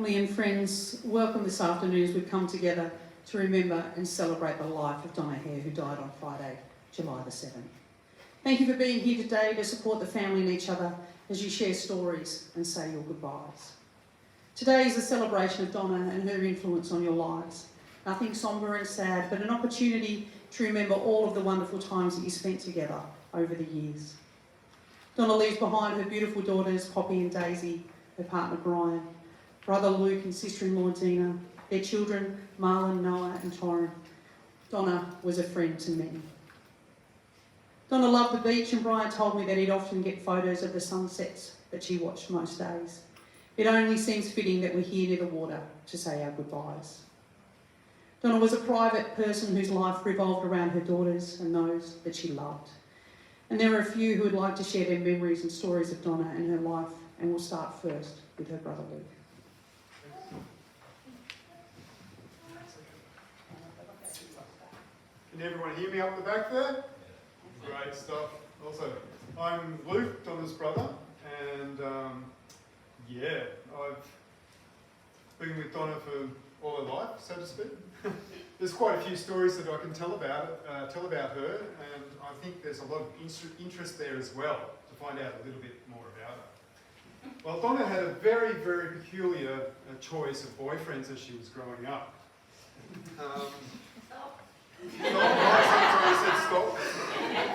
family and friends, welcome this afternoon as we come together to remember and celebrate the life of Donna Hare, who died on Friday, July the 7th. Thank you for being here today to support the family and each other as you share stories and say your goodbyes. Today is a celebration of Donna and her influence on your lives. Nothing sombre and sad, but an opportunity to remember all of the wonderful times that you spent together over the years. Donna leaves behind her beautiful daughters, Poppy and Daisy, her partner Brian, brother Luke and sister-in-law Dina, their children Marlon, Noah and Torrin. Donna was a friend to many. Donna loved the beach, and Brian told me that he'd often get photos of the sunsets that she watched most days. It only seems fitting that we're here near the water to say our goodbyes. Donna was a private person whose life revolved around her daughters and those that she loved. And there are a few who would like to share their memories and stories of Donna and her life, and we'll start first with her brother Luke. Can everyone hear me up the back there? Great stuff. Also, I'm Luke, Donna's brother, and I've been with Donna for all her life, so to speak. There's quite a few stories that I can tell about her, and I think there's a lot of interest there as well to find out a little bit more about her. Well, Donna had a very, very peculiar choice of boyfriends as she was growing up. I said stop.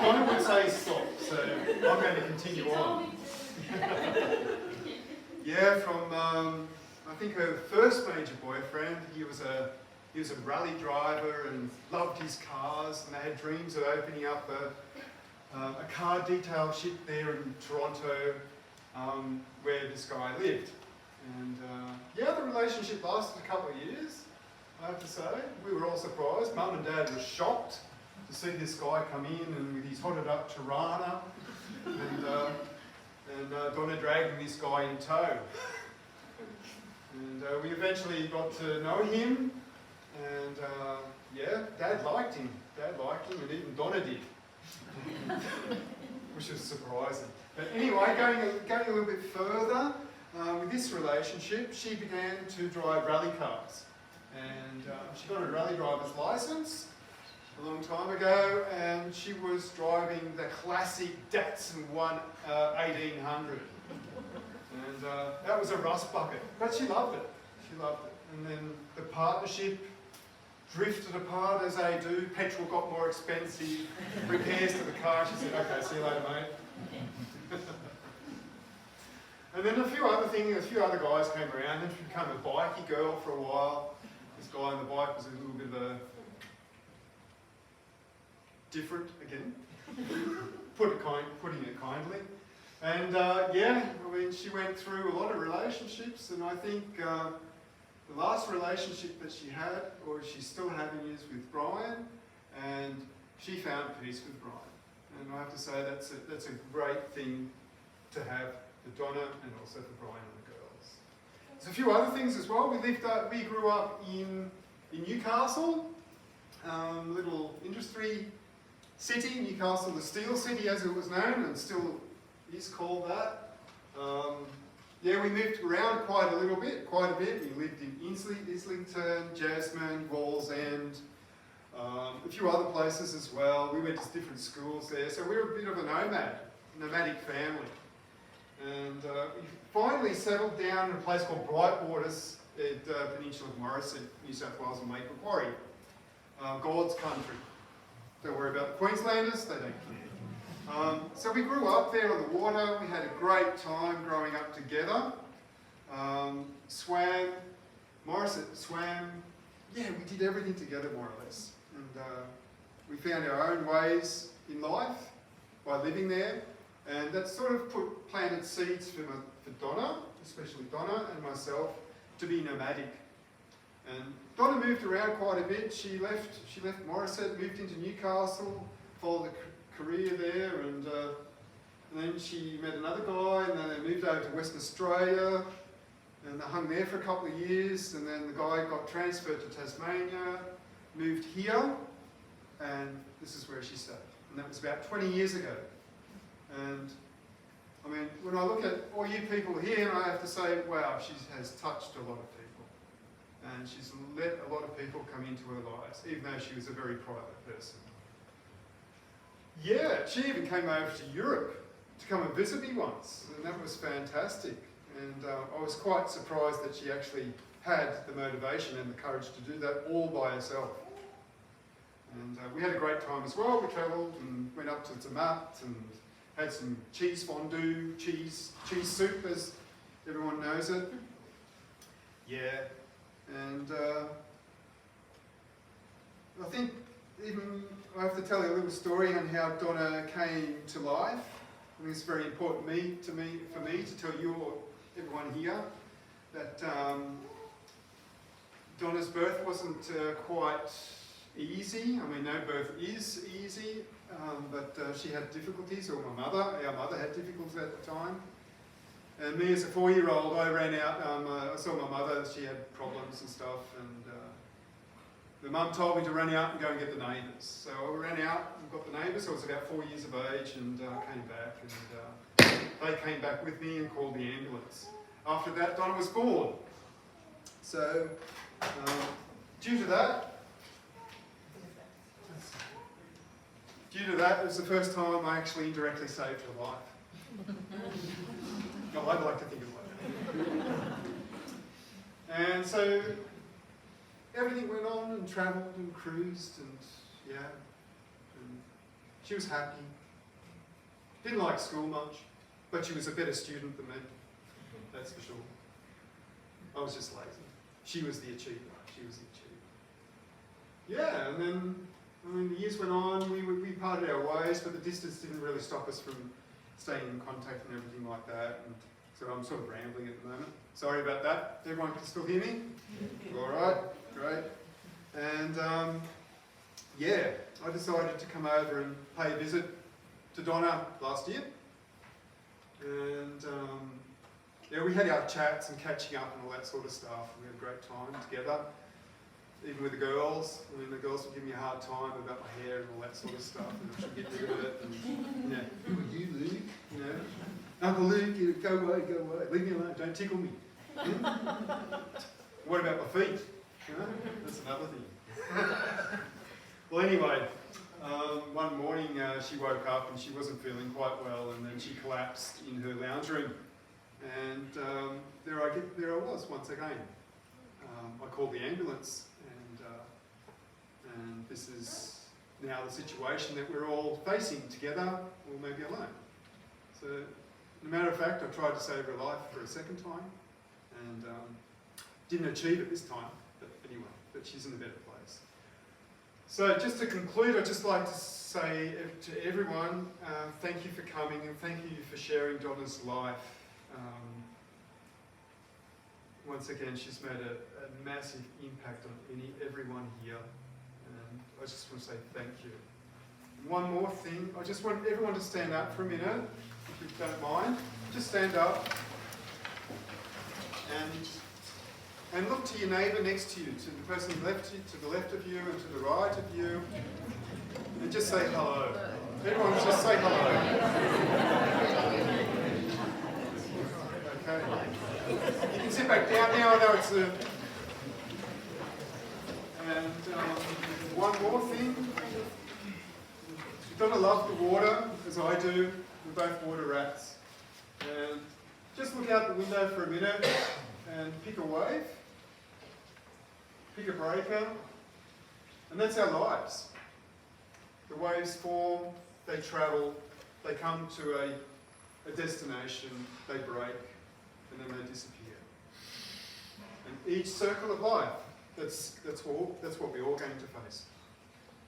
Donna would say stop, so I'm going to continue on. From I think her first major boyfriend, he was a rally driver and loved his cars, and they had dreams of opening up a car detail ship there in Toronto, where this guy lived. And the relationship lasted a couple of years, I have to say. We were all surprised. Mum and Dad were shocked to see this guy come in and with his hotted up Tirana, and Donna dragging this guy in tow. And we eventually got to know him, and Dad liked him. And even Donna did, which is surprising. But anyway, going a little bit further, with this relationship, she began to drive rally cars. And she got a rally driver's license a long time ago, and she was driving the classic Datsun 1800. And that was a rust bucket, but she loved it. And then the partnership drifted apart as they do. Petrol got more expensive, repairs to the car. She said, okay, see you later, mate. And then a few other guys came around, and she became a bikey girl for a while. This guy on the bike was a little bit of a different again, putting it kindly. And she went through a lot of relationships, and I think the last relationship that she had, or she's still having, is with Brian, and she found peace with Brian. And I have to say that's a great thing to have for Donna and also for Brian and the girls. There's a few other things as well. We grew up in Newcastle, little industry city, Newcastle, the Steel City as it was known, and still is called that. We moved around quite a bit. We lived in Islington, Jasmine, Wallsend, a few other places as well. We went to different schools there, so we were a bit of a nomadic family. And we finally settled down in a place called Brightwaters at the Peninsula of Morrison, New South Wales and Lake Macquarie. God's country. Don't worry about the Queenslanders, they don't care. So we grew up there on the water. We had a great time growing up together. Swam. Yeah, we did everything together more or less. And we found our own ways in life by living there. And that sort of planted seeds for Donna, especially Donna and myself, to be nomadic. And Donna moved around quite a bit. She left Morisset, moved into Newcastle, followed a career there, and then she met another guy, and then they moved over to Western Australia, and they hung there for a couple of years, and then the guy got transferred to Tasmania, moved here, and this is where she stayed. And that was about 20 years ago. And I mean, when I look at all you people here, I have to say, wow, she has touched a lot of people. and she's let a lot of people come into her lives, even though she was a very private person. Yeah, she even came over to Europe to come and visit me once, and that was fantastic. And I was quite surprised that she actually had the motivation and the courage to do that all by herself. And we had a great time as well. We travelled and went up to Zermatt and had some cheese fondue, cheese soup as everyone knows it. Yeah, and I think even I have to tell you a little story on how Donna came to life. I think it's very important for me to tell you or everyone here that Donna's birth wasn't quite easy. I mean, no birth is easy, but she had difficulties, or our mother had difficulties at the time. And me as a 4-year-old, I ran out, I saw my mother, she had problems and stuff, and the mum told me to run out and go and get the neighbours. So I ran out and got the neighbours. I was about 4 years of age and came back, and they came back with me and called the ambulance. After that, Donna was born. So due to that, it was the first time I actually indirectly saved her life. No, I'd like to think of it like that. And so everything went on and travelled and cruised and yeah. And she was happy. Didn't like school much, but she was a better student than me. That's for sure. I was just lazy. She was the achiever. Yeah, and then the years went on, we parted our ways, but the distance didn't really stop us from staying in contact and everything like that. And so I'm sort of rambling at the moment. Sorry about that. Everyone can still hear me? All right, great. And yeah, I decided to come over and pay a visit to Donna last year. And yeah, we had our chats and catching up and all that sort of stuff. We had a great time together. Even with the girls, the girls would give me a hard time about my hair and all that sort of stuff, and I should get rid of it. And, who are you, Luke? Uncle Luke, go away, leave me alone, don't tickle me. What about my feet? That's another thing. Well, anyway, one morning she woke up and she wasn't feeling quite well, and then she collapsed in her lounge room, and there I was once again. I called the ambulance. And this is now the situation that we're all facing together, or maybe alone. So, as a matter of fact, I tried to save her life for a second time, and didn't achieve it this time, but anyway, but she's in a better place. So just to conclude, I'd just like to say to everyone, thank you for coming, and thank you for sharing Donna's life. Once again, she's made a massive impact on everyone here. And I just want to say thank you. And one more thing, I just want everyone to stand up for a minute, if you don't mind. Just stand up and look to your neighbour next to you, to the person to the left of you and to the right of you, and just say hello. Everyone just say hello. Okay. You can sit back down now. I know it's a... And one more thing. Donna loves the water, as I do. We're both water rats. And just look out the window for a minute and pick a wave. Pick a breaker. And that's our lives. The waves form, they travel, they come to a destination, they break, and then they disappear. And each circle of life, that's what we're all going to face.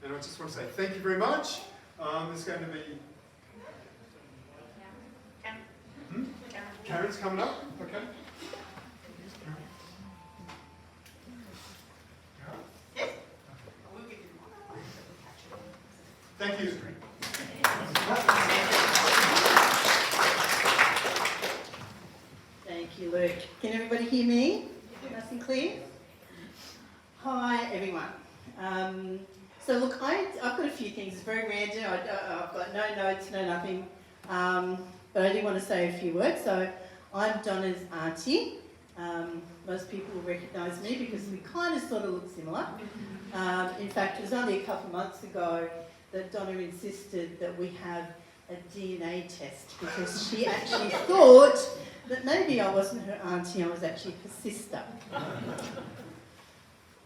And I just want to say thank you very much. There's going to be... Karen's coming up, okay. Thank you. Thank you, Luke. Can everybody hear me? Nice and clear? Hi, everyone. So look, I've got a few things. It's very random. I've got no notes, no nothing. But I do want to say a few words. So I'm Donna's auntie, Most people will recognise me because we kind of sort of look similar. In fact, it was only a couple of months ago that Donna insisted that we have a DNA test because she actually thought that maybe I wasn't her auntie, I was actually her sister.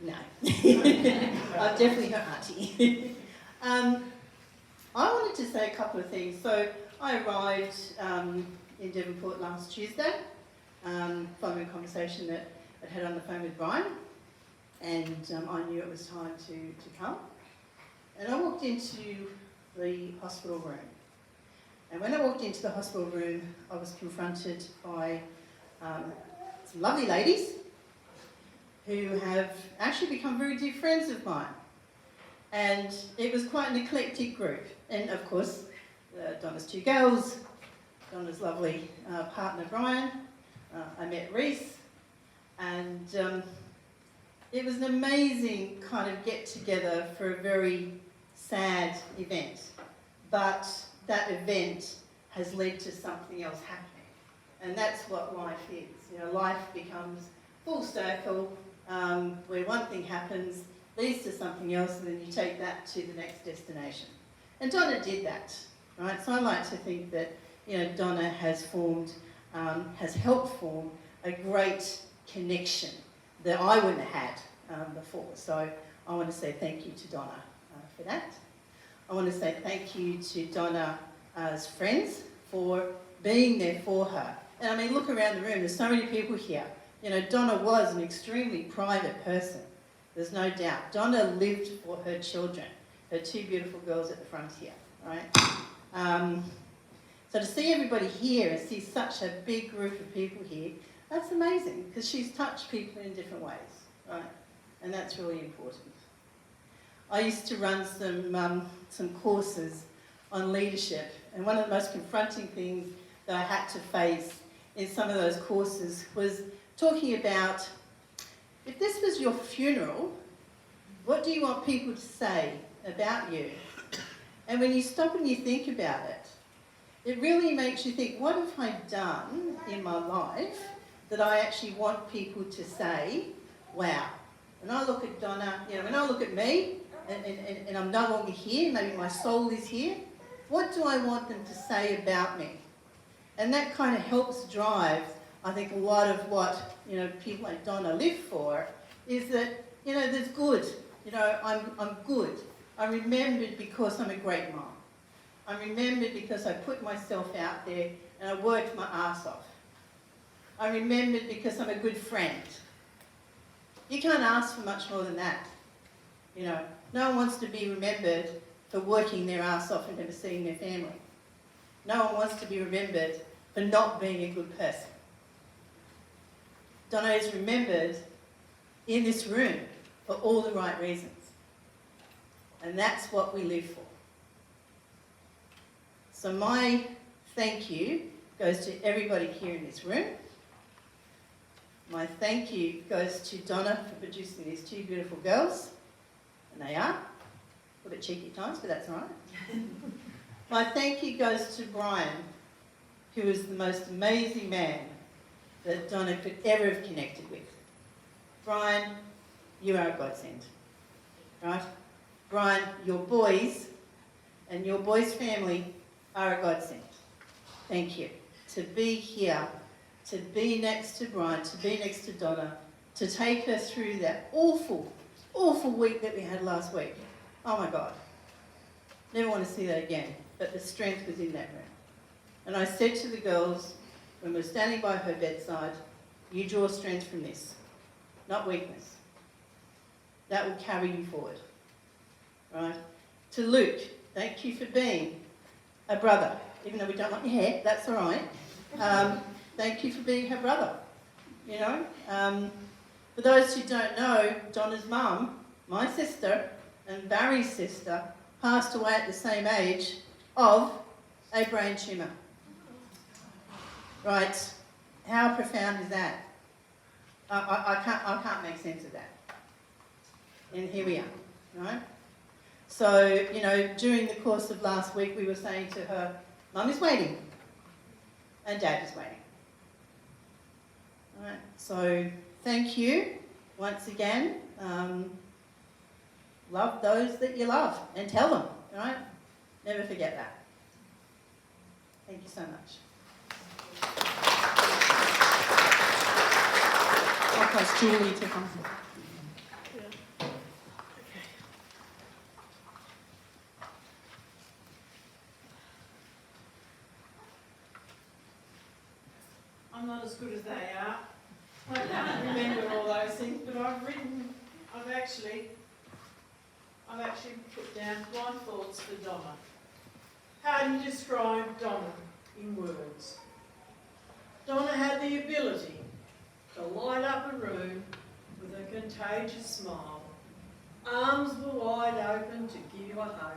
No, I'm definitely her auntie. I wanted to say a couple of things. So I arrived in Devonport last Tuesday, following a conversation that I'd had on the phone with Brian, and I knew it was time to come. And I walked into the hospital room. And when I walked into the hospital room, I was confronted by some lovely ladies who have actually become very dear friends of mine. And it was quite an eclectic group. And of course, Donna's two girls, Donna's lovely partner Brian, I met Reese, and it was an amazing kind of get together for a very sad event. But that event has led to something else happening. And that's what life is. You know, life becomes full circle, where one thing happens, leads to something else, and then you take that to the next destination. And Donna did that, right? So I like to think that, you know, Donna has formed, has helped form a great connection that I wouldn't have had before. So I want to say thank you to Donna for that. I want to say thank you to Donna's friends for being there for her. And I mean, look around the room, there's so many people here. You know, Donna was an extremely private person, there's no doubt. Donna lived for her children, her two beautiful girls at the front here, right? So to see everybody here and see such a big group of people here, that's amazing, because she's touched people in different ways, right? And that's really important. I used to run some courses on leadership, and one of the most confronting things that I had to face in some of those courses was talking about, if this was your funeral, what do you want people to say about you? And when you stop and you think about it, it really makes you think, what have I done in my life that I actually want people to say, wow. When I look at Donna, you know, when I look at me, and I'm no longer here, maybe my soul is here, what do I want them to say about me? And that kind of helps drive, I think, a lot of what, you know, people like Donna live for, is that, you know, there's good. You know, I'm good. I'm remembered because I'm a great mom. I'm remembered because I put myself out there and I worked my ass off. I'm remembered because I'm a good friend. You can't ask for much more than that. You know, no one wants to be remembered for working their ass off and never seeing their family. No one wants to be remembered for not being a good person. Donna is remembered in this room for all the right reasons. And that's what we live for. So my thank you goes to everybody here in this room. My thank you goes to Donna for producing these two beautiful girls. And they are. A bit cheeky at times, but that's all right. My thank you goes to Brian, who is the most amazing man that Donna could ever have connected with. Brian, you are a godsend, right? Brian, your boys and your boys' family are a godsend. Thank you. To be here, to be next to Brian, to be next to Donna, to take her through that awful week that we had last week. Oh my God. Never want to see that again. But the strength was in that room. And I said to the girls, when we were standing by her bedside, you draw strength from this, not weakness. That will carry you forward. Right? To Luke, thank you for being a brother. Even though we don't like your hair, that's all right. Thank you for being her brother. You know? For those who don't know, Donna's mum, my sister, and Barry's sister passed away at the same age of a brain tumour. Right? How profound is that? I can't make sense of that. And here we are, right? So, you know, during the course of last week, we were saying to her, Mum is waiting, and Dad is waiting. All right, so thank you once again. Love those that you love and tell them, all right? Never forget that. Thank you so much. I'll ask Julie to come. I'm not as good as they are. I can't remember all those things, but I've actually put down my thoughts for Donna. How do you describe Donna in words? Donna had the ability to light up a room with a contagious smile. Arms were wide open to give you a hug.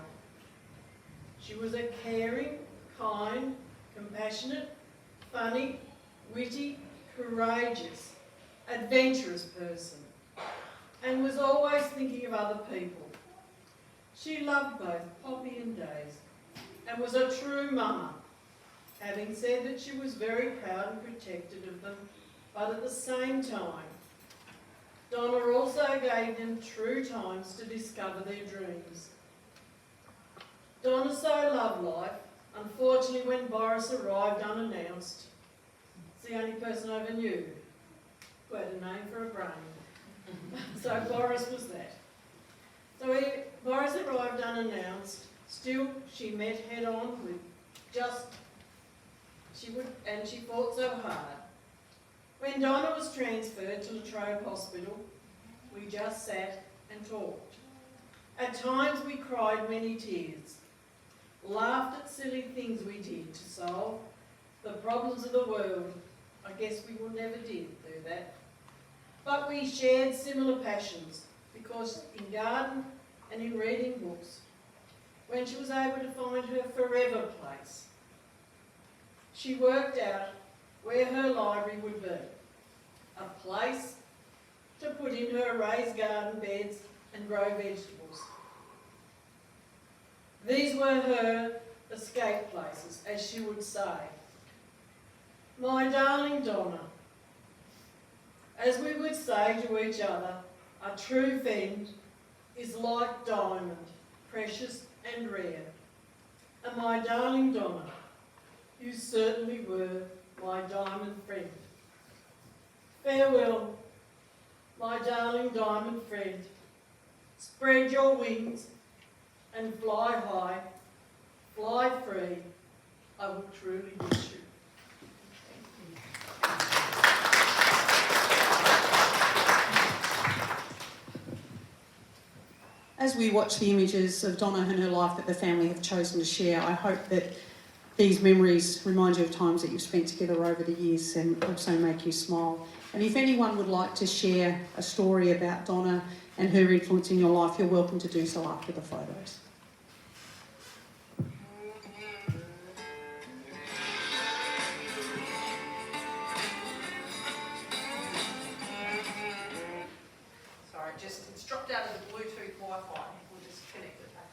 She was a caring, kind, compassionate, funny, witty, courageous, adventurous person, and was always thinking of other people. She loved both Poppy and Daisy, and was a true mama, having said that she was very proud and protected of them, but at the same time, Donna also gave them true times to discover their dreams. Donna so loved life. Unfortunately, when Boris arrived unannounced, it's the only person I ever knew who had a name for a brain. So Boris was that. So Boris arrived unannounced. Still, she met head on with she fought so hard. When Donna was transferred to Latrobe Hospital, we just sat and talked. At times we cried many tears, laughed at silly things we did to solve the problems of the world. I guess we never did do that. But we shared similar passions because in garden and in reading books, when she was able to find her forever place, she worked out where her library would be. A place to put in her raised garden beds and grow vegetables. These were her escape places, as she would say. My darling Donna, as we would say to each other, a true friend is like diamond, precious and rare. And my darling Donna, you certainly were my diamond friend. Farewell, my darling diamond friend. Spread your wings and fly high, fly free. I will truly miss you. As we watch the images of Donna and her life that the family have chosen to share, I hope that these memories remind you of times that you've spent together over the years and also make you smile. And if anyone would like to share a story about Donna and her influence in your life, you're welcome to do so after the photos. Sorry, it's dropped out of the Bluetooth Wi-Fi. We'll just connect it back.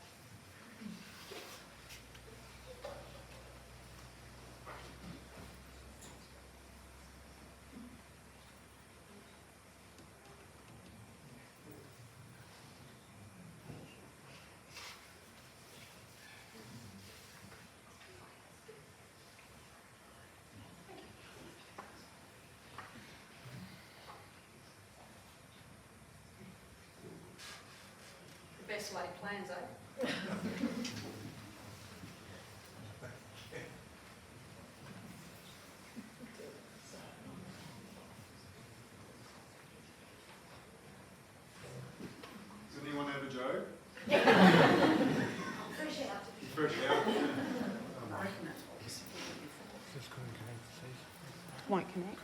Best laid plans, eh? Does anyone have a joke? Fresh out. Fresh out. I reckon that's what we said before. Won't connect.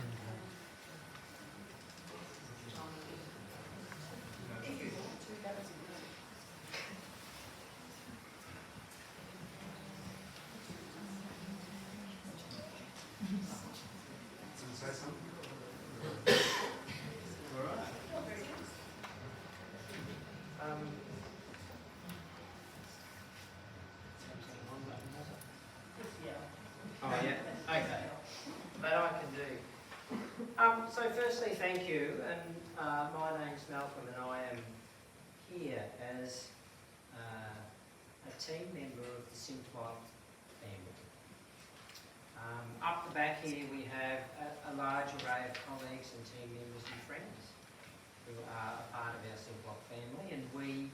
Say something. All right. Oh yeah, okay. That I can do. thank you. And my name's Malcolm, and I am here as a team member of the Simplot family. Up the back here we have a large array of colleagues and team members and friends who are a part of our Simplot family, and we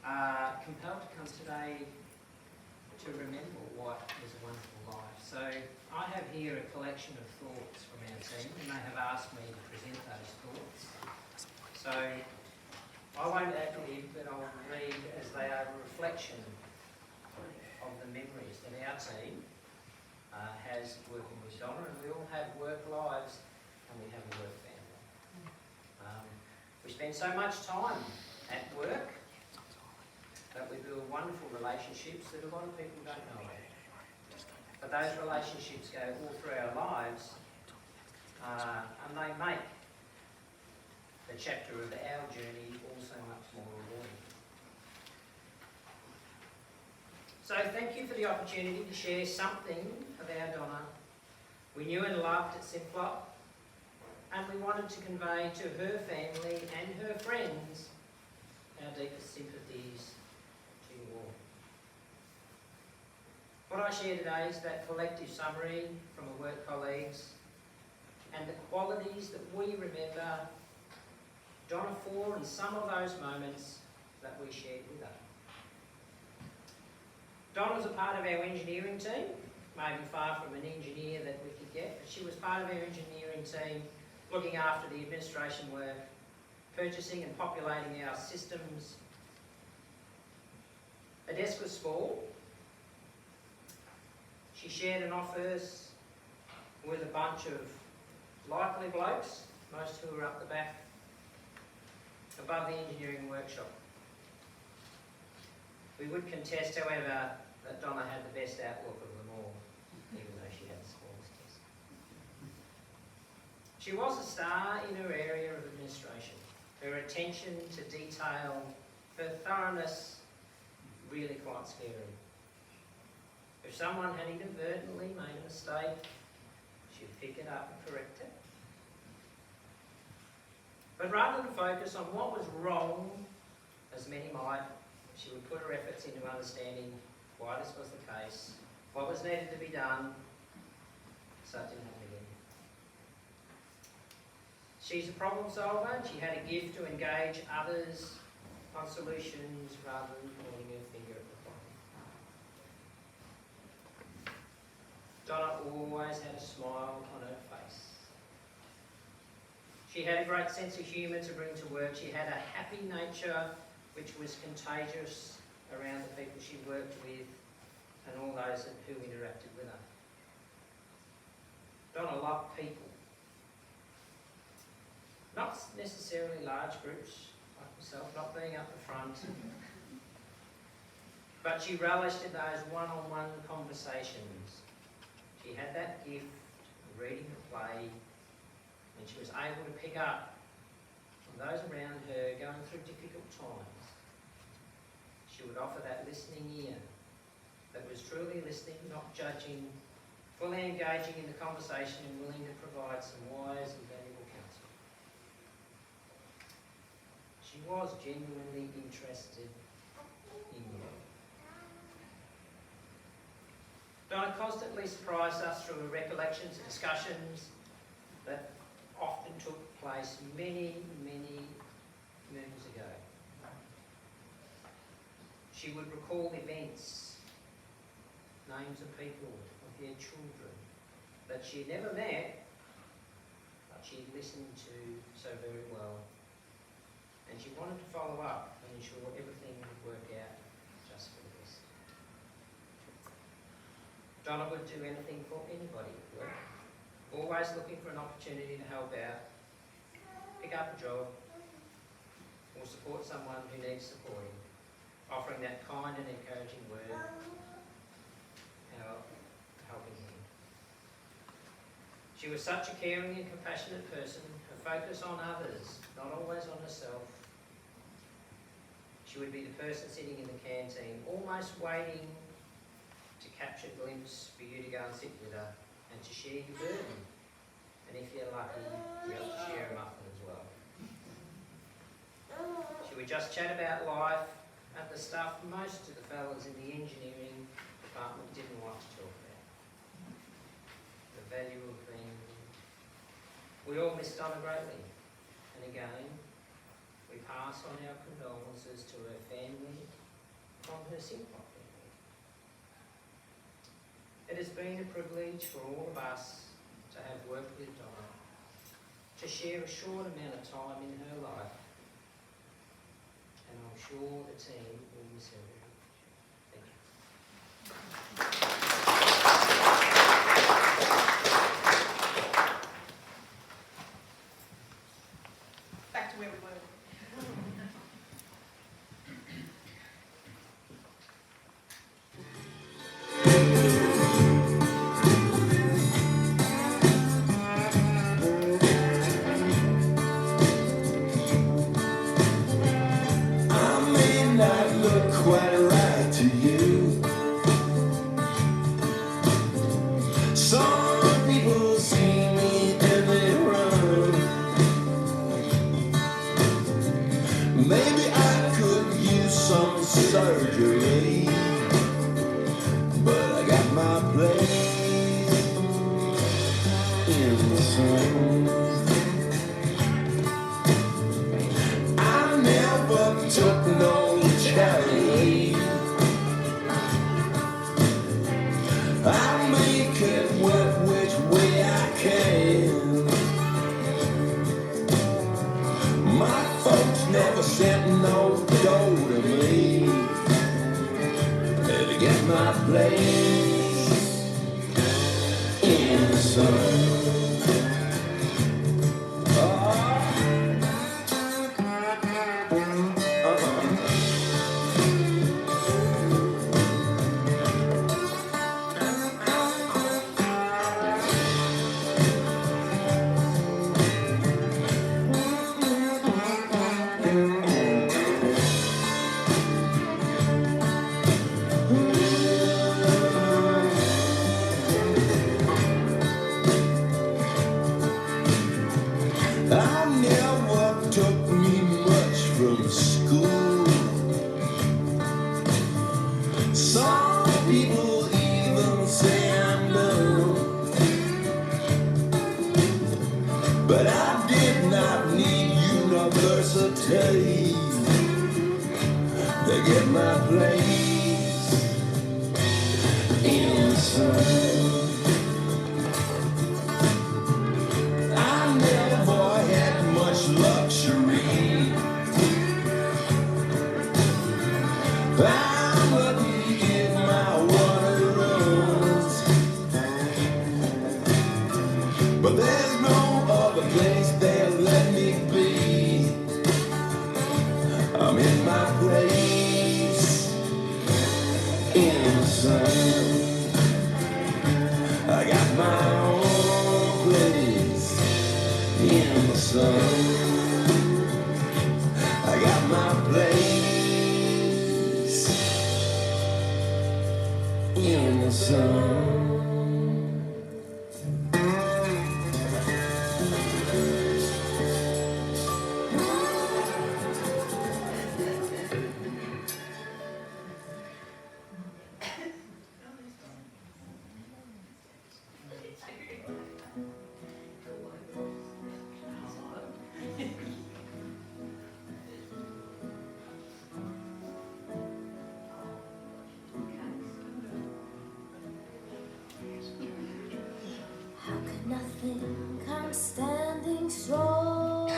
are compelled to come today to remember what was a wonderful life. So I have here a collection of thoughts from our team, and they have asked me to present those thoughts. So I won't ad lib, but I'll read as they are a reflection of the memories that our team has working with Donna, and we all have work lives and we have a work family. We spend so much time at work that we build wonderful relationships that a lot of people don't know of. But those relationships go all through our lives, and they make the chapter of our journey also much more rewarding. So thank you for the opportunity to share something of our Donna. We knew and loved at Simplot, and we wanted to convey to her family and her friends our deepest sympathies to you all. What I share today is that collective summary from our work colleagues and the qualities that we remember Donna for and some of those moments that we shared with her. Donna was a part of our engineering team, maybe far from an engineer that we could get, but she was part of our engineering team looking after the administration work, purchasing and populating our systems. Her desk was small. She shared an office with a bunch of likely blokes, most who were up the back, above the engineering workshop. We would contest, however, that Donna had the best outlook of them all, even though she had the smallest desk. She was a star in her area of administration. Her attention to detail, her thoroughness, really quite scary. If someone had inadvertently made a mistake, she'd pick it up and correct it. But rather than focus on what was wrong, as many might, she would put her efforts into understanding why this was the case, what was needed to be done, so it didn't happen again. She's a problem solver, and she had a gift to engage others on solutions rather than pointing her finger at the problem. Donna always had a smile on her face. She had a great sense of humour to bring to work. She had a happy nature which was contagious around the people she worked with and all those who interacted with her. Donna loved people. Not necessarily large groups, like myself, not being up the front. But she relished in those one-on-one conversations. She had that gift of reading the play, and she was able to pick up on those around her going through difficult times. She would offer that listening ear that was truly listening, not judging, fully engaging in the conversation and willing to provide some wise and valuable counsel. She was genuinely interested in you. Donna constantly surprised us through her recollections and discussions that often took place many, many moons ago. She would recall events, names of people, of their children, that she had never met, but she had listened to so very well. And she wanted to follow up and ensure everything would work out just for the best. Donna would do anything for anybody at work, always looking for an opportunity to help out, pick up a job, or support someone who needs supporting, offering that kind and encouraging word, our helping hand. She was such a caring and compassionate person, her focus on others, not always on herself. She would be the person sitting in the canteen, almost waiting to capture a glimpse for you to go and sit with her and to share your burden. And if you're lucky, you'll share a muffin as well. Should we just chat about life and the stuff most of the fellas in the engineering department didn't want to talk about? The value of being... We all miss Donna greatly. And again, we pass on our condolences to her family from her simple family. It has been a privilege for all of us to have worked with Donna, to share a short amount of time in her life, and I'm sure the team will miss her very much. Thank you. Back to where we were. I may not look quite right to you. Some people see me and they run. Maybe I could use some surgery, but I got my place in the sun. I never took no charity. I make it work which way I can. My folks never sent no dough to me to get my place in the sun. I never took me much from school. Some people even say I'm dumb, but I did not need university to get my place in the sun. I never had much luxury. I'm lucky if my water runs, but there's no other place they'll let me be. I'm in my place in the sun. I got my own place in the sun. I got my place in the sun. How could nothing come standing strong,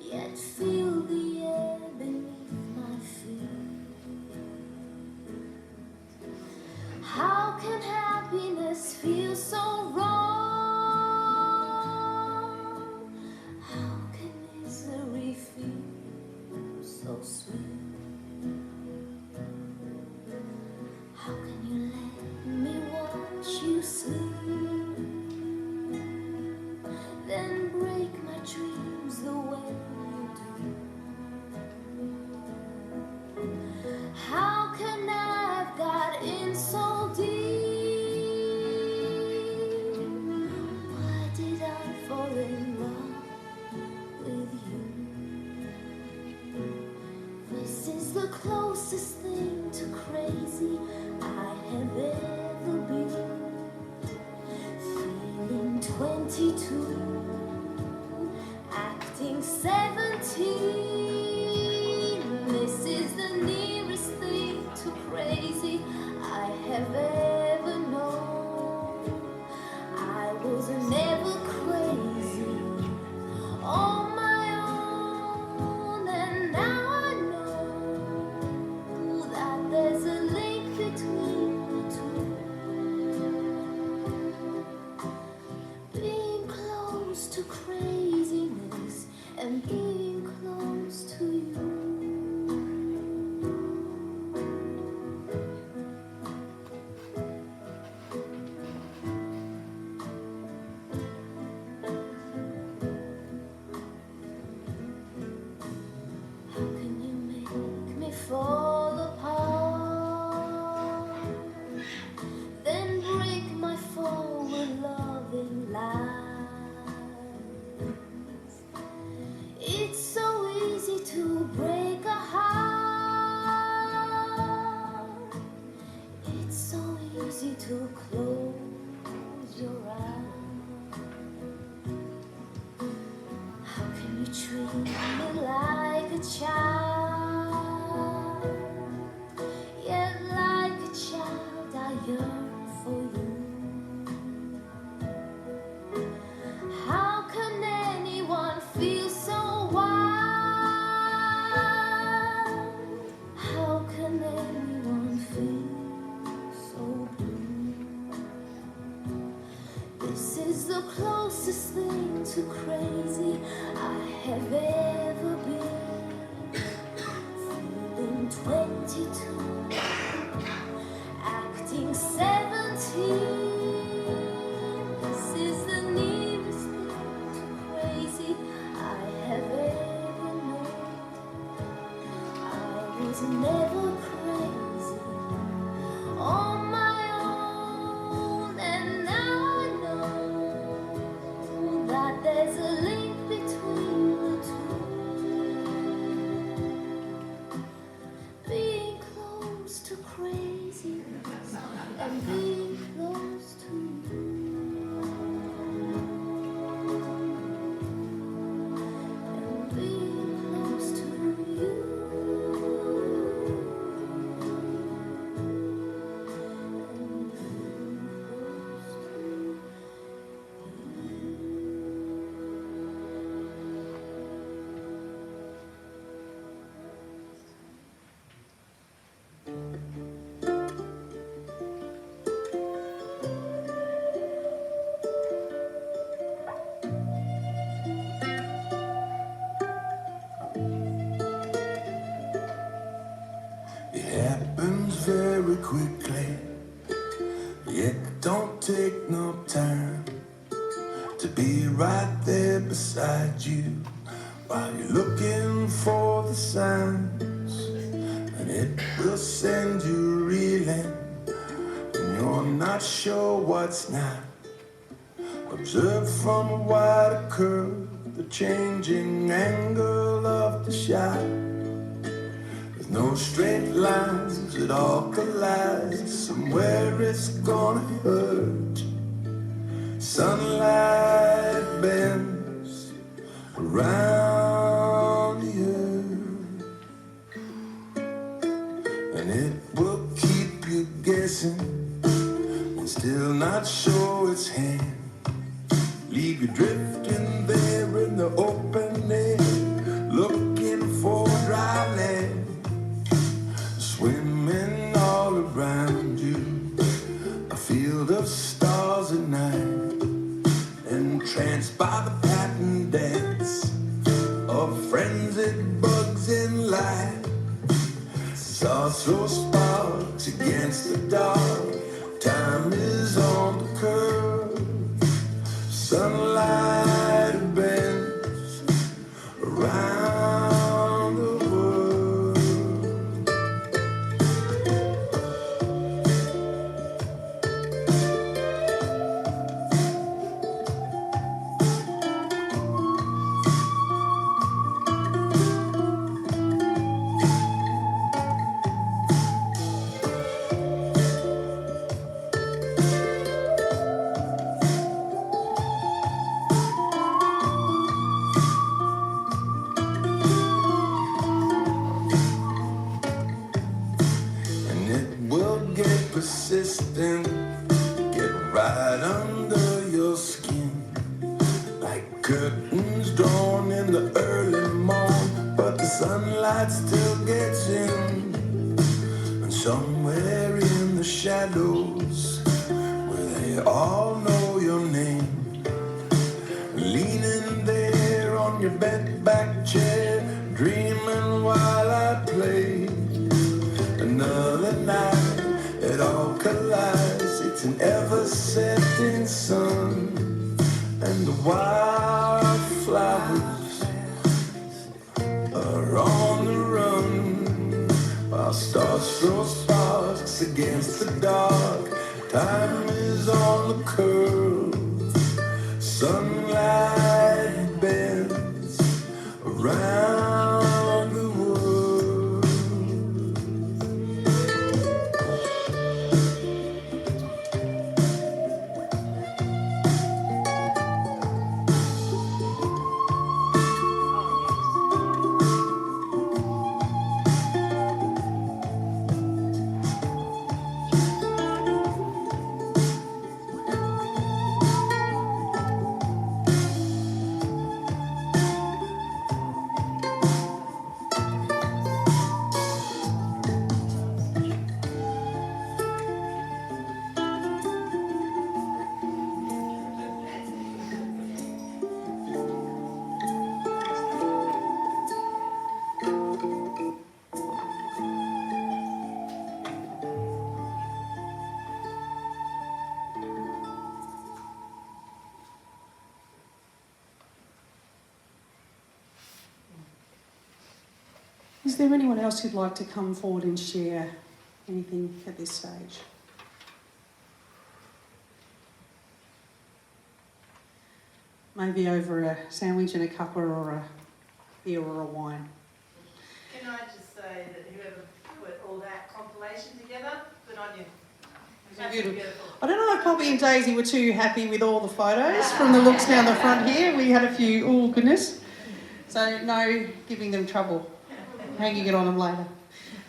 yet feel the air beneath my feet? How can happiness feel so wrong? How can misery feel so sweet? How can you let me watch you sleep, then break my dreams the way you do? How can I have got in so deep the closest thing to crazy I have ever been. Feeling 22, acting 17. This is the nearest thing to crazy I have ever known. I was never crazy on my own, and now I know that there's a link between the two. Being close to craziness and being close to you. How can you make me fall apart, then break my forward loving lines? It's so easy to break a heart. It's so easy to close your eyes. How can you treat me like a child? Yet like a child I yearn for you. How can anyone feel so wild? How can anyone feel so blue? This is the closest thing to crazy I have ever been. Feeling 22, acting 17. This is the nearest thing to crazy I have ever known. I was never crazy on my own, and now I know that there's a link between the two. Being close to craziness and being close to you. And being close to you. And being close to you. It happens very quickly, yet don't take no time to be right there beside you while you're looking for the signs, and it will send you reeling when you're not sure what's not. Observe from a wider curve the changing angle of the shot. With no straight lines, it all collides. Somewhere it's gonna hurt. Sunlight bends around the earth, and it will keep you guessing and still not show its hand. Leave you drifting there in the open air, looking for dry land, swimming all around you, a field of stars at night, entranced by the pattern dance of frenzied bugs in light. Saw so sparks against the dark, time is on the curve. Sunlight bends around the world. persistent, get right under your skin, like curtains drawn in the early morn, but the sunlight still gets in. And somewhere in the shadows, where they all know your name, leaning there on your bent back chair, dreaming while I play. Another night, it all collides. It's an ever-setting sun, and the wildflowers are on the run, while stars throw sparks against the dark. Time is on the curve, sunlight bends around the world. Is there anyone else who'd like to come forward and share anything at this stage? Maybe over a sandwich and a cuppa or a beer or a wine. Can I just say that whoever put all that compilation together, good on you. That's beautiful. I don't know if Poppy and Daisy were too happy with all the photos from the looks down the front here. We had a few, oh goodness. So no giving them trouble, hanging it on them later.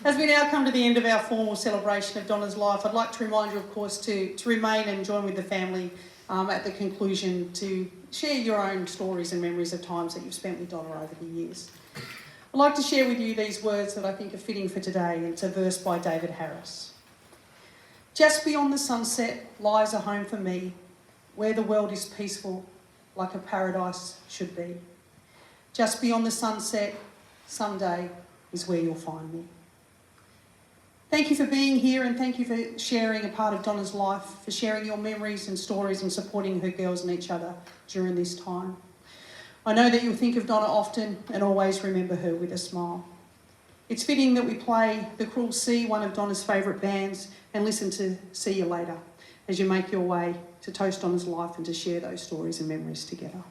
As we now come to the end of our formal celebration of Donna's life, I'd like to remind you, of course, to remain and join with the family at the conclusion to share your own stories and memories of times that you've spent with Donna over the years. I'd like to share with you these words that I think are fitting for today. It's a verse by David Harris. Just beyond the sunset lies a home for me, where the world is peaceful, like a paradise should be. Just beyond the sunset, someday is where you'll find me. Thank you for being here, and thank you for sharing a part of Donna's life, for sharing your memories and stories and supporting her girls and each other during this time. I know that you'll think of Donna often and always remember her with a smile. It's fitting that we play The Cruel Sea, one of Donna's favourite bands, and listen to See You Later as you make your way to toast Donna's life and to share those stories and memories together.